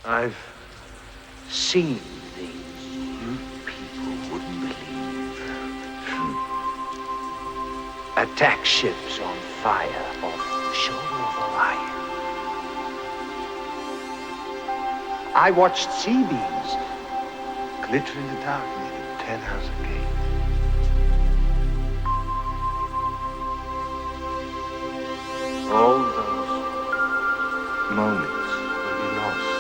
I've seen things you people wouldn't believe. Attack ships on fire off the shoulder of Orion. I watched sea beams glitter in the dark near the 10-house gate. All those moments will be lost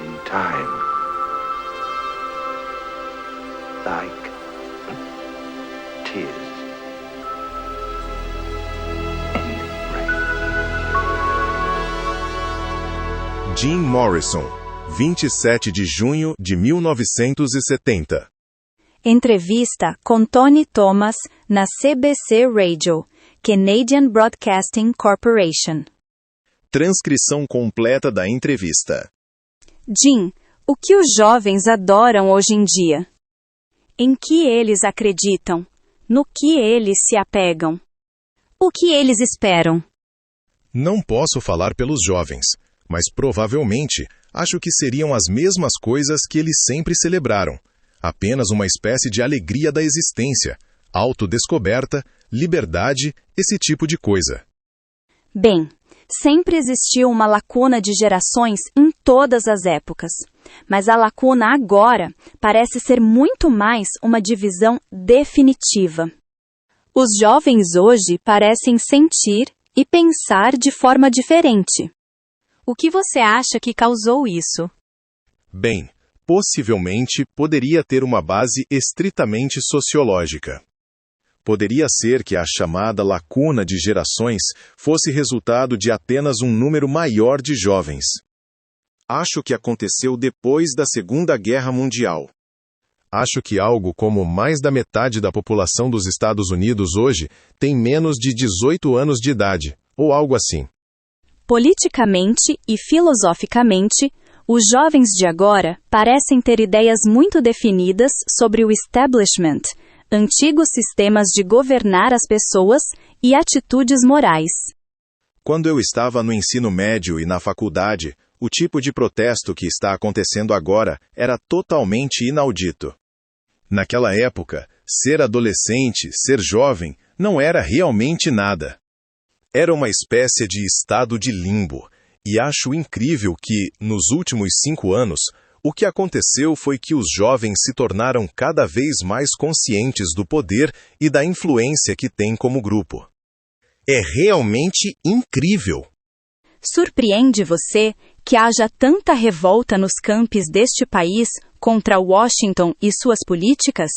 in time, like tears in the rain. Jim Morrison, 27 de junho de 1970. Entrevista com Tony Thomas na CBC Radio, Canadian Broadcasting Corporation. Transcrição completa da entrevista. Jim, o que os jovens adoram hoje em dia? Em que eles acreditam? No que eles se apegam? O que eles esperam? Não posso falar pelos jovens, mas provavelmente acho que seriam as mesmas coisas que eles sempre celebraram. Apenas uma espécie de alegria da existência, autodescoberta, liberdade, esse tipo de coisa. Bem, sempre existiu uma lacuna de gerações em todas as épocas, mas a lacuna agora parece ser muito mais uma divisão definitiva. Os jovens hoje parecem sentir e pensar de forma diferente. O que você acha que causou isso? Bem, possivelmente poderia ter uma base estritamente sociológica. Poderia ser que a chamada lacuna de gerações fosse resultado de apenas um número maior de jovens. Acho que aconteceu depois da Segunda Guerra Mundial. Acho que algo como mais da metade da população dos Estados Unidos hoje tem menos de 18 anos de idade, ou algo assim. Politicamente e filosoficamente, os jovens de agora parecem ter ideias muito definidas sobre o establishment, antigos sistemas de governar as pessoas e atitudes morais. Quando eu estava no ensino médio e na faculdade, o tipo de protesto que está acontecendo agora era totalmente inaudito. Naquela época, ser adolescente, ser jovem, não era realmente nada. Era uma espécie de estado de limbo, e acho incrível que, nos últimos 5 anos, o que aconteceu foi que os jovens se tornaram cada vez mais conscientes do poder e da influência que têm como grupo. É realmente incrível. Surpreende você que haja tanta revolta nos campos deste país contra Washington e suas políticas?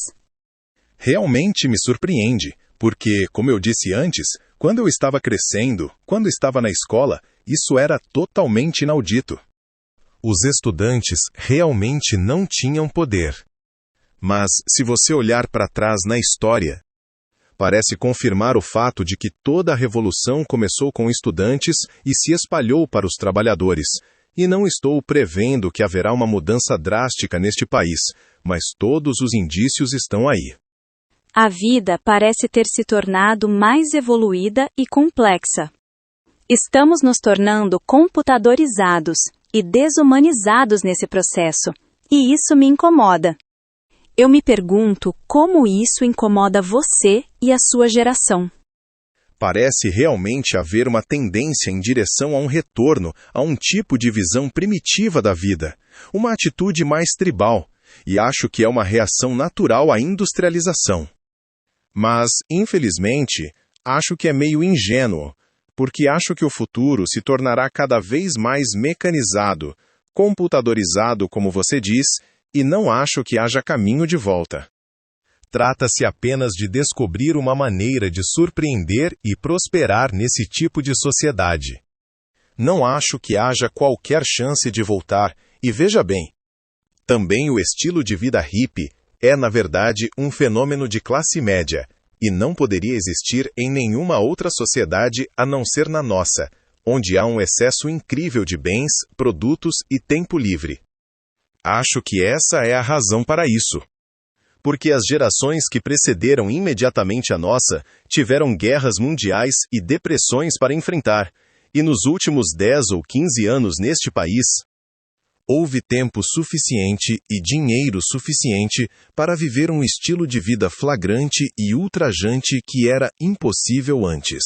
Realmente me surpreende, porque, como eu disse antes, quando eu estava crescendo, quando estava na escola, isso era totalmente inaudito. Os estudantes realmente não tinham poder. Mas, se você olhar para trás na história, parece confirmar o fato de que toda a revolução começou com estudantes e se espalhou para os trabalhadores. E não estou prevendo que haverá uma mudança drástica neste país, mas todos os indícios estão aí. A vida parece ter se tornado mais evoluída e complexa. Estamos nos tornando computadorizados e desumanizados nesse processo, e isso me incomoda. Eu me pergunto como isso incomoda você e a sua geração. Parece realmente haver uma tendência em direção a um retorno a um tipo de visão primitiva da vida, uma atitude mais tribal, e acho que é uma reação natural à industrialização. Mas, infelizmente, acho que é meio ingênuo, porque acho que o futuro se tornará cada vez mais mecanizado, computadorizado, como você diz, e não acho que haja caminho de volta. Trata-se apenas de descobrir uma maneira de surpreender e prosperar nesse tipo de sociedade. Não acho que haja qualquer chance de voltar, e veja bem, também o estilo de vida hippie é, na verdade, um fenômeno de classe média, e não poderia existir em nenhuma outra sociedade a não ser na nossa, onde há um excesso incrível de bens, produtos e tempo livre. Acho que essa é a razão para isso. Porque as gerações que precederam imediatamente a nossa tiveram guerras mundiais e depressões para enfrentar, e nos últimos 10 ou 15 anos neste país, houve tempo suficiente e dinheiro suficiente para viver um estilo de vida flagrante e ultrajante que era impossível antes.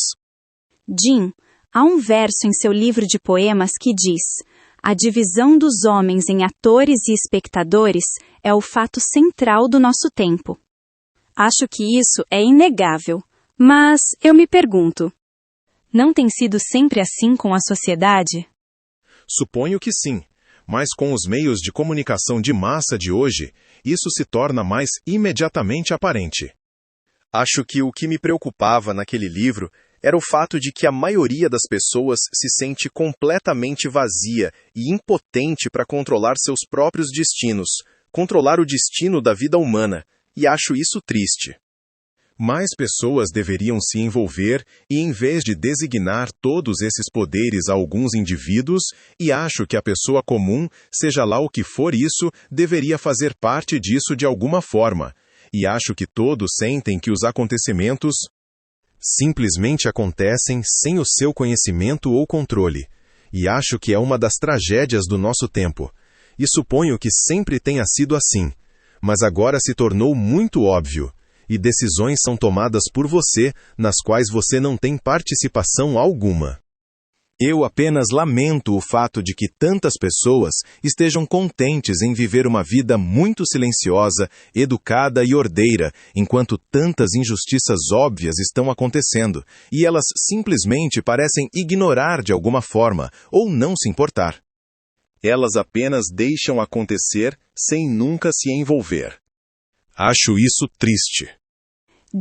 Jim, há um verso em seu livro de poemas que diz: a divisão dos homens em atores e espectadores é o fato central do nosso tempo. Acho que isso é inegável, mas eu me pergunto, não tem sido sempre assim com a sociedade? Suponho que sim, mas com os meios de comunicação de massa de hoje, isso se torna mais imediatamente aparente. Acho que o que me preocupava naquele livro era o fato de que a maioria das pessoas se sente completamente vazia e impotente para controlar seus próprios destinos, controlar o destino da vida humana, e acho isso triste. Mais pessoas deveriam se envolver e, em vez de designar todos esses poderes a alguns indivíduos, e acho que a pessoa comum, seja lá o que for isso, deveria fazer parte disso de alguma forma. E acho que todos sentem que os acontecimentos simplesmente acontecem sem o seu conhecimento ou controle. E acho que é uma das tragédias do nosso tempo. E suponho que sempre tenha sido assim. Mas agora se tornou muito óbvio. E decisões são tomadas por você, nas quais você não tem participação alguma. Eu apenas lamento o fato de que tantas pessoas estejam contentes em viver uma vida muito silenciosa, educada e ordeira, enquanto tantas injustiças óbvias estão acontecendo, e elas simplesmente parecem ignorar de alguma forma, ou não se importar. Elas apenas deixam acontecer sem nunca se envolver. Acho isso triste.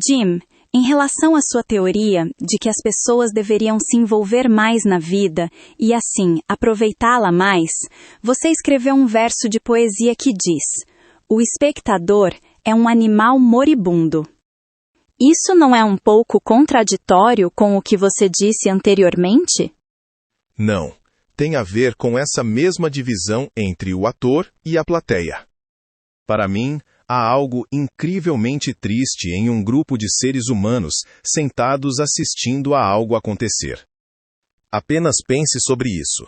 Jim, em relação à sua teoria de que as pessoas deveriam se envolver mais na vida e, assim, aproveitá-la mais, você escreveu um verso de poesia que diz: o espectador é um animal moribundo. Isso não é um pouco contraditório com o que você disse anteriormente? Não. Tem a ver com essa mesma divisão entre o ator e a plateia. Para mim, há algo incrivelmente triste em um grupo de seres humanos sentados assistindo a algo acontecer. Apenas pense sobre isso.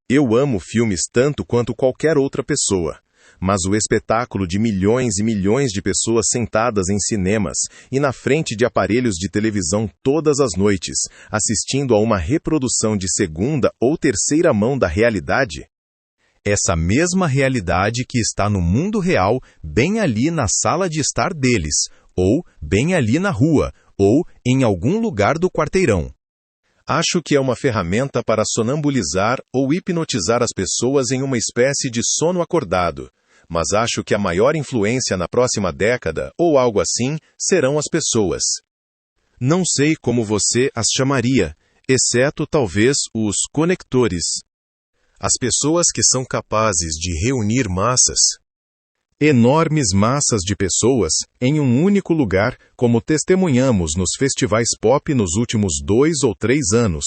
Eu amo filmes tanto quanto qualquer outra pessoa, mas o espetáculo de milhões e milhões de pessoas sentadas em cinemas e na frente de aparelhos de televisão todas as noites, assistindo a uma reprodução de segunda ou terceira mão da realidade, essa mesma realidade que está no mundo real, bem ali na sala de estar deles, ou bem ali na rua, ou em algum lugar do quarteirão. Acho que é uma ferramenta para sonambulizar ou hipnotizar as pessoas em uma espécie de sono acordado, mas acho que a maior influência na próxima década, ou algo assim, serão as pessoas. Não sei como você as chamaria, exceto talvez os conectores. As pessoas que são capazes de reunir massas, enormes massas de pessoas, em um único lugar, como testemunhamos nos festivais pop nos últimos 2 ou 3 anos.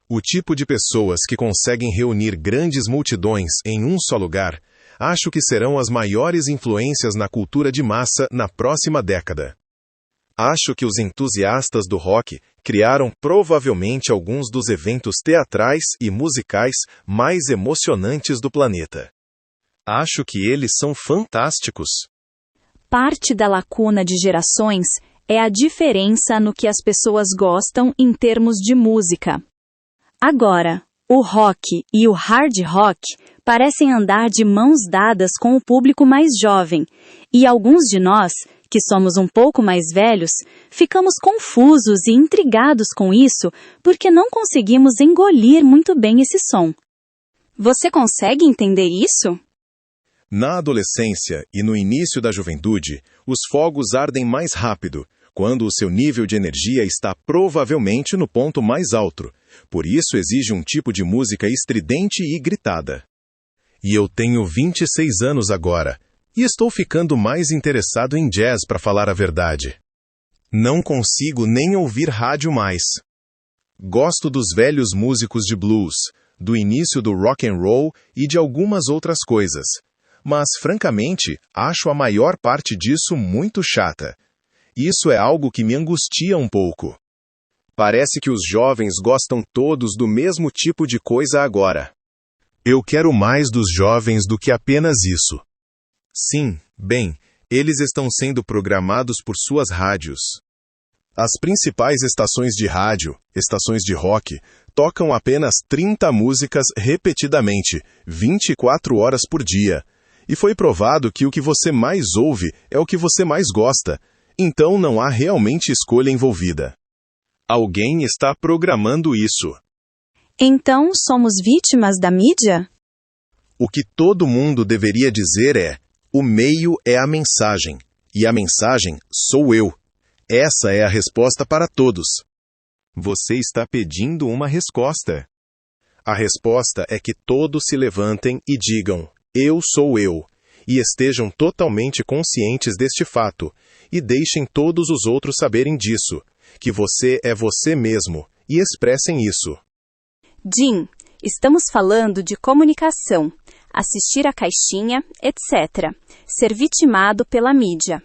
O tipo de pessoas que conseguem reunir grandes multidões em um só lugar, acho que serão as maiores influências na cultura de massa na próxima década. Acho que os entusiastas do rock criaram provavelmente alguns dos eventos teatrais e musicais mais emocionantes do planeta. Acho que eles são fantásticos. Parte da lacuna de gerações é a diferença no que as pessoas gostam em termos de música. Agora, o rock e o hard rock parecem andar de mãos dadas com o público mais jovem, e alguns de nós, que somos um pouco mais velhos, ficamos confusos e intrigados com isso porque não conseguimos engolir muito bem esse som. Você consegue entender isso? Na adolescência e no início da juventude, os fogos ardem mais rápido, quando o seu nível de energia está provavelmente no ponto mais alto. Por isso exige um tipo de música estridente e gritada. E eu tenho 26 anos agora, e estou ficando mais interessado em jazz, para falar a verdade. Não consigo nem ouvir rádio mais. Gosto dos velhos músicos de blues, do início do rock and roll e de algumas outras coisas. Mas, francamente, acho a maior parte disso muito chata. Isso é algo que me angustia um pouco. Parece que os jovens gostam todos do mesmo tipo de coisa agora. Eu quero mais dos jovens do que apenas isso. Sim, bem, eles estão sendo programados por suas rádios. As principais estações de rádio, estações de rock, tocam apenas 30 músicas repetidamente, 24 horas por dia. E foi provado que o que você mais ouve é o que você mais gosta. Então não há realmente escolha envolvida. Alguém está programando isso. Então, somos vítimas da mídia? O que todo mundo deveria dizer é: o meio é a mensagem, e a mensagem sou eu. Essa é a resposta para todos. Você está pedindo uma resposta. A resposta é que todos se levantem e digam: eu sou eu, e estejam totalmente conscientes deste fato, e deixem todos os outros saberem disso, que você é você mesmo, e expressem isso. Jim, estamos falando de comunicação, assistir a caixinha, etc. Ser vitimado pela mídia.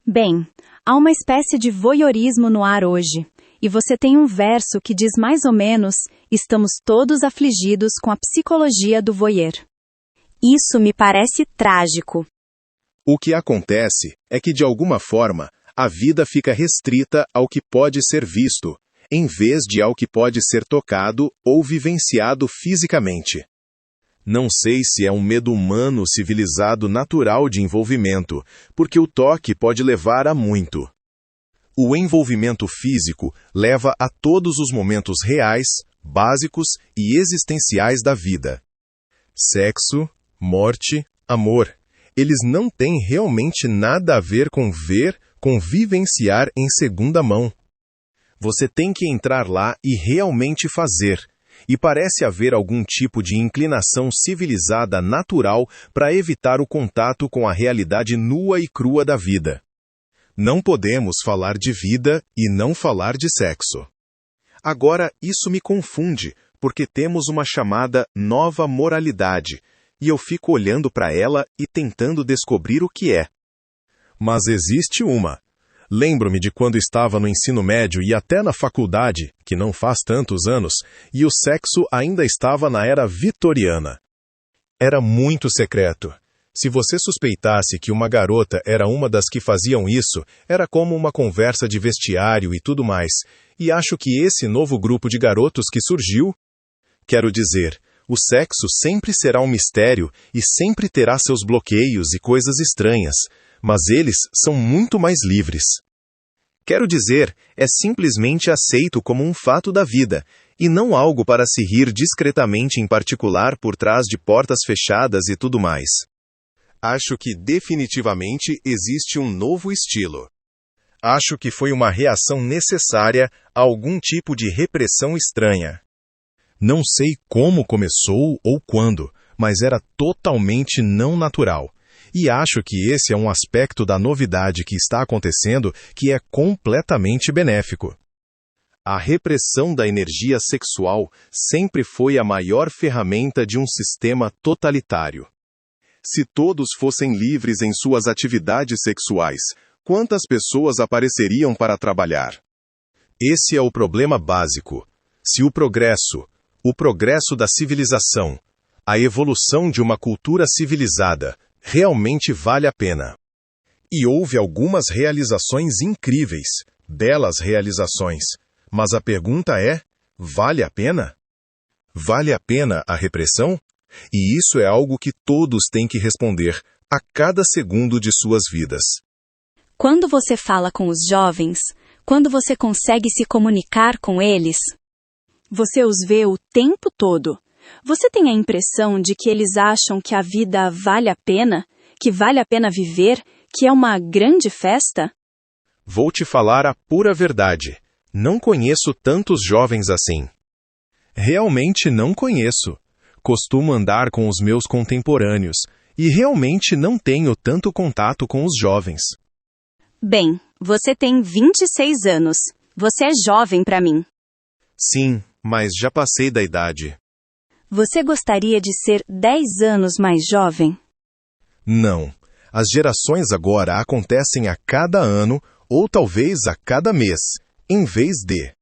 Bem, há uma espécie de voyeurismo no ar hoje, e você tem um verso que diz mais ou menos: estamos todos afligidos com a psicologia do voyeur. Isso me parece trágico. O que acontece é que, de alguma forma, a vida fica restrita ao que pode ser visto, em vez de ao que pode ser tocado ou vivenciado fisicamente. Não sei se é um medo humano civilizado natural de envolvimento, porque o toque pode levar a muito. O envolvimento físico leva a todos os momentos reais, básicos e existenciais da vida. Sexo, morte, amor. Eles não têm realmente nada a ver com ver, com vivenciar em segunda mão. Você tem que entrar lá e realmente fazer. E parece haver algum tipo de inclinação civilizada natural para evitar o contato com a realidade nua e crua da vida. Não podemos falar de vida e não falar de sexo. Agora, isso me confunde, porque temos uma chamada nova moralidade, e eu fico olhando para ela e tentando descobrir o que é. Mas existe uma. Lembro-me de quando estava no ensino médio e até na faculdade, que não faz tantos anos, e o sexo ainda estava na era vitoriana. Era muito secreto. Se você suspeitasse que uma garota era uma das que faziam isso, era como uma conversa de vestiário e tudo mais. E acho que esse novo grupo de garotos que surgiu... Quero dizer, o sexo sempre será um mistério e sempre terá seus bloqueios e coisas estranhas, mas eles são muito mais livres. Quero dizer, é simplesmente aceito como um fato da vida, e não algo para se rir discretamente em particular por trás de portas fechadas e tudo mais. Acho que definitivamente existe um novo estilo. Acho que foi uma reação necessária a algum tipo de repressão estranha. Não sei como começou ou quando, mas era totalmente não natural. E acho que esse é um aspecto da novidade que está acontecendo que é completamente benéfico. A repressão da energia sexual sempre foi a maior ferramenta de um sistema totalitário. Se todos fossem livres em suas atividades sexuais, quantas pessoas apareceriam para trabalhar? Esse é o problema básico. Se o progresso da civilização, a evolução de uma cultura civilizada, realmente vale a pena. E houve algumas realizações incríveis, belas realizações, mas a pergunta é, vale a pena? Vale a pena a repressão? E isso é algo que todos têm que responder a cada segundo de suas vidas. Quando você fala com os jovens, quando você consegue se comunicar com eles, você os vê o tempo todo. Você tem a impressão de que eles acham que a vida vale a pena, que vale a pena viver, que é uma grande festa? Vou te falar a pura verdade. Não conheço tantos jovens assim. Realmente não conheço. Costumo andar com os meus contemporâneos, e realmente não tenho tanto contato com os jovens. Bem, você tem 26 anos. Você é jovem para mim. Sim, mas já passei da idade. Você gostaria de ser 10 anos mais jovem? Não. As gerações agora acontecem a cada ano, ou talvez a cada mês, em vez de.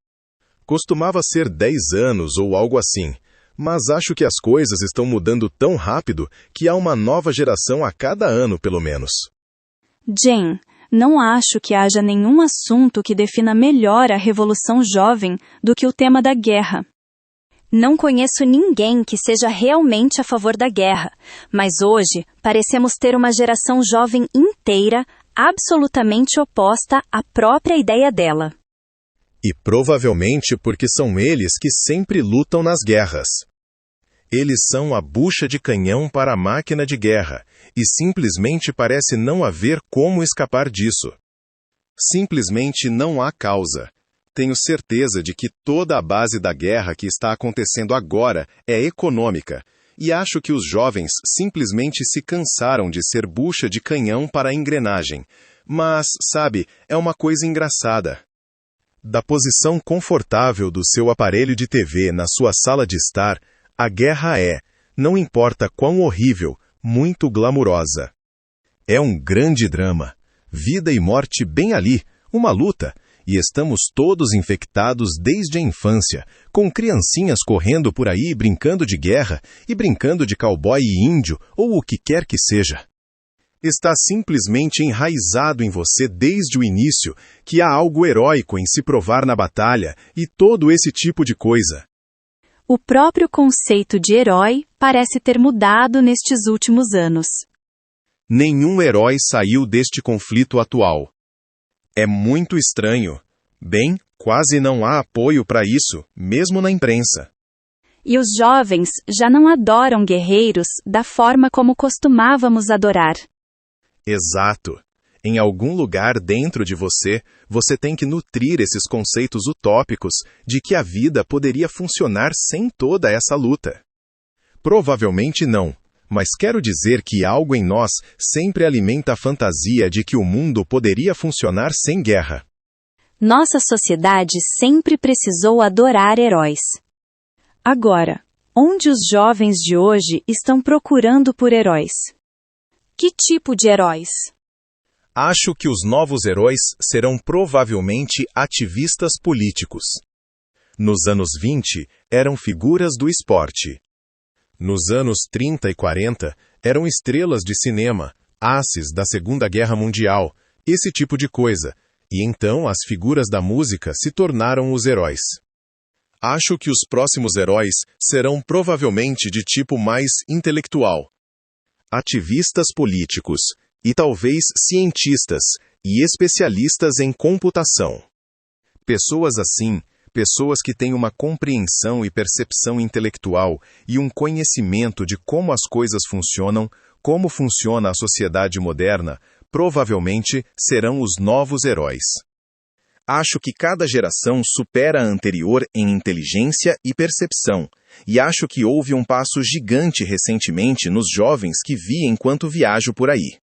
Costumava ser 10 anos ou algo assim, Mas acho que as coisas estão mudando tão rápido que há uma nova geração a cada ano, pelo menos. Jane, não acho que haja nenhum assunto que defina melhor a Revolução Jovem do que o tema da guerra. Não conheço ninguém que seja realmente a favor da guerra, mas hoje parecemos ter uma geração jovem inteira absolutamente oposta à própria ideia dela. E provavelmente porque são eles que sempre lutam nas guerras. Eles são a bucha de canhão para a máquina de guerra, e simplesmente parece não haver como escapar disso. Simplesmente não há causa. Tenho certeza de que toda a base da guerra que está acontecendo agora é econômica, e acho que os jovens simplesmente se cansaram de ser bucha de canhão para a engrenagem. Mas, sabe, é uma coisa engraçada. Da posição confortável do seu aparelho de TV na sua sala de estar, a guerra é, não importa quão horrível, muito glamurosa. É um grande drama. Vida e morte bem ali, uma luta. E estamos todos infectados desde a infância, com criancinhas correndo por aí brincando de guerra e brincando de cowboy e índio ou o que quer que seja. Está simplesmente enraizado em você desde o início que há algo heróico em se provar na batalha e todo esse tipo de coisa. O próprio conceito de herói parece ter mudado nestes últimos anos. Nenhum herói saiu deste conflito atual. É muito estranho. Bem, quase não há apoio para isso, mesmo na imprensa. E os jovens já não adoram guerreiros da forma como costumávamos adorar. Exato. Em algum lugar dentro de você, você tem que nutrir esses conceitos utópicos de que a vida poderia funcionar sem toda essa luta. Provavelmente não. Mas quero dizer que algo em nós sempre alimenta a fantasia de que o mundo poderia funcionar sem guerra. Nossa sociedade sempre precisou adorar heróis. Agora, onde os jovens de hoje estão procurando por heróis? Que tipo de heróis? Acho que os novos heróis serão provavelmente ativistas políticos. Nos anos 20, eram figuras do esporte. Nos anos 30 e 40, eram estrelas de cinema, asses da Segunda Guerra Mundial, esse tipo de coisa, e então as figuras da música se tornaram os heróis. Acho que os próximos heróis serão provavelmente de tipo mais intelectual. Ativistas políticos, e talvez cientistas, e especialistas em computação. Pessoas assim, pessoas que têm uma compreensão e percepção intelectual e um conhecimento de como as coisas funcionam, como funciona a sociedade moderna, provavelmente serão os novos heróis. Acho que cada geração supera a anterior em inteligência e percepção, e acho que houve um passo gigante recentemente nos jovens que vi enquanto viajo por aí.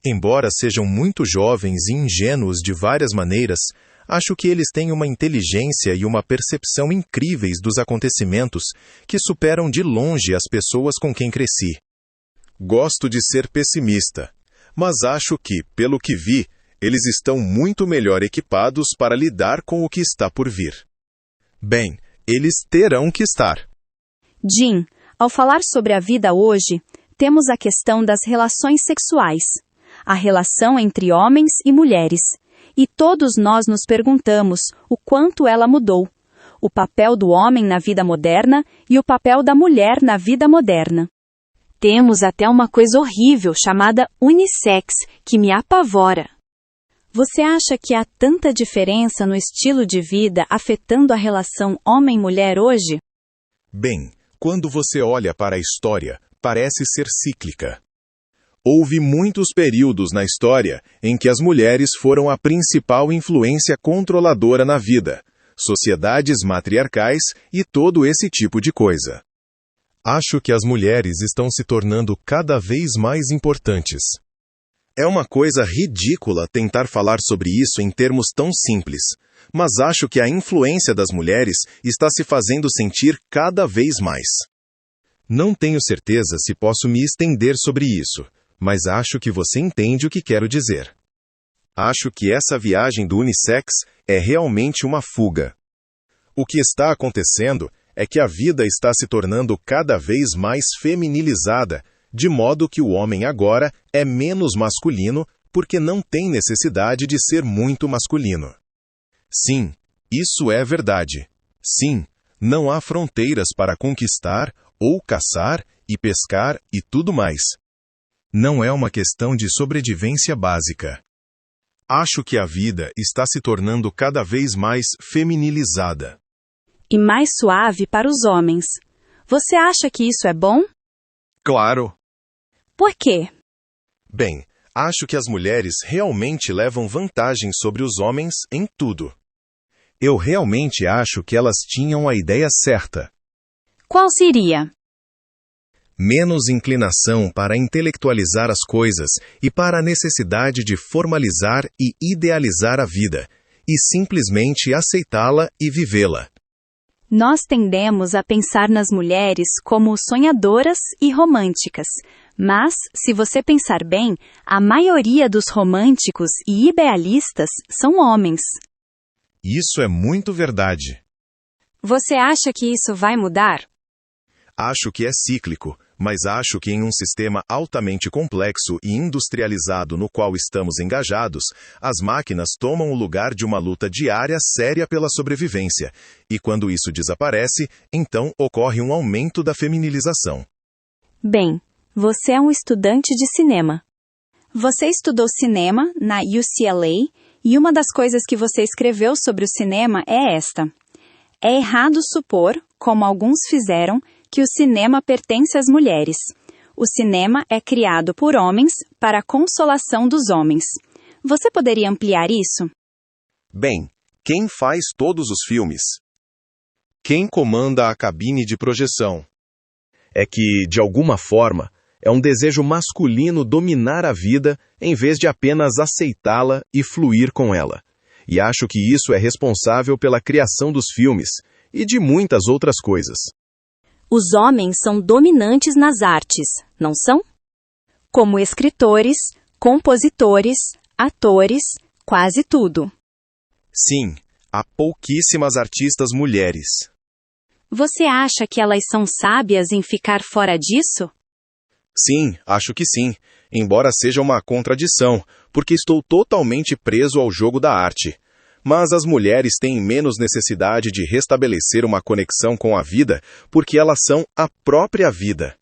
Embora sejam muito jovens e ingênuos de várias maneiras, acho que eles têm uma inteligência e uma percepção incríveis dos acontecimentos que superam de longe as pessoas com quem cresci. Gosto de ser pessimista, mas acho que, pelo que vi, eles estão muito melhor equipados para lidar com o que está por vir. Bem, eles terão que estar. Jim, ao falar sobre a vida hoje, temos a questão das relações sexuais, a relação entre homens e mulheres. E todos nós nos perguntamos o quanto ela mudou. O papel do homem na vida moderna e o papel da mulher na vida moderna. Temos até uma coisa horrível chamada unissex, que me apavora. Você acha que há tanta diferença no estilo de vida afetando a relação homem-mulher hoje? Bem, quando você olha para a história, parece ser cíclica. Houve muitos períodos na história em que as mulheres foram a principal influência controladora na vida, sociedades matriarcais e todo esse tipo de coisa. Acho que as mulheres estão se tornando cada vez mais importantes. É uma coisa ridícula tentar falar sobre isso em termos tão simples, mas acho que a influência das mulheres está se fazendo sentir cada vez mais. Não tenho certeza se posso me estender sobre isso, mas acho que você entende o que quero dizer. Acho que essa viagem do unissex é realmente uma fuga. O que está acontecendo é que a vida está se tornando cada vez mais feminilizada, de modo que o homem agora é menos masculino porque não tem necessidade de ser muito masculino. Sim, isso é verdade. Sim, não há fronteiras para conquistar ou caçar e pescar e tudo mais. Não é uma questão de sobrevivência básica. Acho que a vida está se tornando cada vez mais feminilizada. E mais suave para os homens. Você acha que isso é bom? Claro. Por quê? Bem, acho que as mulheres realmente levam vantagem sobre os homens em tudo. Eu realmente acho que elas tinham a ideia certa. Qual seria? Menos inclinação para intelectualizar as coisas e para a necessidade de formalizar e idealizar a vida, e simplesmente aceitá-la e vivê-la. Nós tendemos a pensar nas mulheres como sonhadoras e românticas, mas, se você pensar bem, a maioria dos românticos e idealistas são homens. Isso é muito verdade. Você acha que isso vai mudar? Acho que é cíclico, mas acho que em um sistema altamente complexo e industrializado no qual estamos engajados, as máquinas tomam o lugar de uma luta diária séria pela sobrevivência, e quando isso desaparece, então ocorre um aumento da feminilização. Bem, você é um estudante de cinema. Você estudou cinema na UCLA e uma das coisas que você escreveu sobre o cinema é esta. É errado supor, como alguns fizeram, que o cinema pertence às mulheres. O cinema é criado por homens para a consolação dos homens. Você poderia ampliar isso? Bem, quem faz todos os filmes? Quem comanda a cabine de projeção? É que, de alguma forma, é um desejo masculino dominar a vida em vez de apenas aceitá-la e fluir com ela. E acho que isso é responsável pela criação dos filmes e de muitas outras coisas. Os homens são dominantes nas artes, não são? Como escritores, compositores, atores, quase tudo. Sim, há pouquíssimas artistas mulheres. Você acha que elas são sábias em ficar fora disso? Sim, acho que sim, embora seja uma contradição, porque estou totalmente preso ao jogo da arte. Mas as mulheres têm menos necessidade de restabelecer uma conexão com a vida, porque elas são a própria vida.